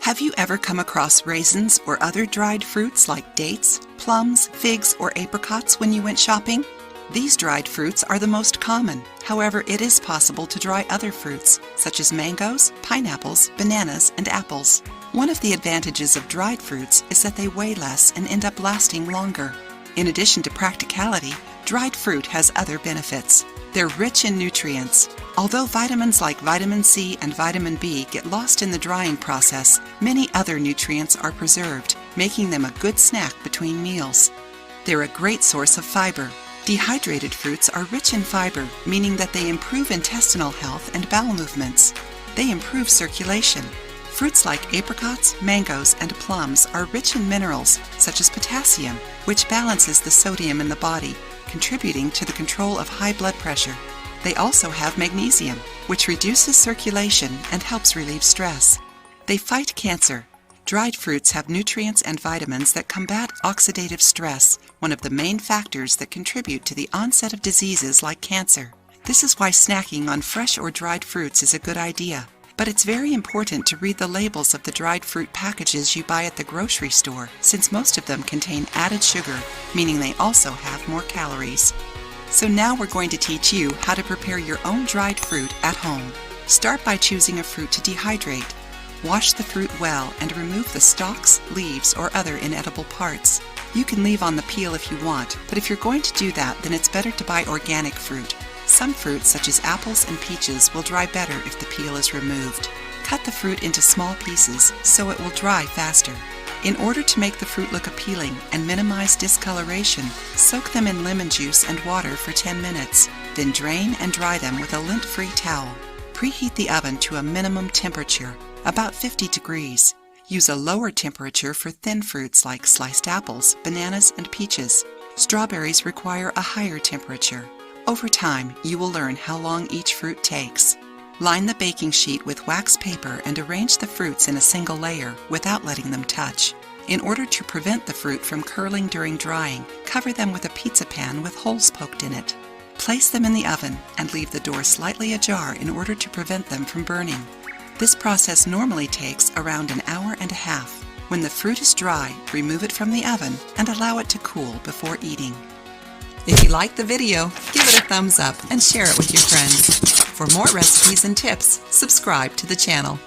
Have you ever come across raisins or other dried fruits like dates, plums, figs, or apricots when you went shopping? These dried fruits are the most common. However, it is possible to dry other fruits, such as mangoes, pineapples, bananas, and apples. One of the advantages of dried fruits is that they weigh less and end up lasting longer. In addition to practicality, dried fruit has other benefits. They're rich in nutrients. Although vitamins like vitamin C and vitamin B get lost in the drying process, many other nutrients are preserved, making them a good snack between meals. They're a great source of fiber. Dehydrated fruits are rich in fiber, meaning that they improve intestinal health and bowel movements. They improve circulation. Fruits like apricots, mangoes, and plums are rich in minerals such as potassium, which balances the sodium in the body, contributing to the control of high blood pressure. They also have magnesium, which reduces circulation and helps relieve stress. They fight cancer. Dried fruits have nutrients and vitamins that combat oxidative stress, one of the main factors that contribute to the onset of diseases like cancer. This is why snacking on fresh or dried fruits is a good idea. But it's very important to read the labels of the dried fruit packages you buy at the grocery store, since most of them contain added sugar, meaning they also have more calories. So now we're going to teach you how to prepare your own dried fruit at home. Start by choosing a fruit to dehydrate. Wash the fruit well and remove the stalks, leaves, or other inedible parts. You can leave on the peel if you want, but if you're going to do that, then it's better to buy organic fruit. Some fruits, such as apples and peaches, will dry better if the peel is removed. Cut the fruit into small pieces so it will dry faster. In order to make the fruit look appealing and minimize discoloration, soak them in lemon juice and water for 10 minutes. Then drain and dry them with a lint-free towel. Preheat the oven to a minimum temperature, about 50 degrees. Use a lower temperature for thin fruits like sliced apples, bananas, and peaches. Strawberries require a higher temperature. Over time, you will learn how long each fruit takes. Line the baking sheet with wax paper and arrange the fruits in a single layer without letting them touch. In order to prevent the fruit from curling during drying, cover them with a pizza pan with holes poked in it. Place them in the oven and leave the door slightly ajar in order to prevent them from burning. This process normally takes around an hour and a half. When the fruit is dry, remove it from the oven and allow it to cool before eating. If you liked the video, give it a thumbs up and share it with your friends. For more recipes and tips, subscribe to the channel.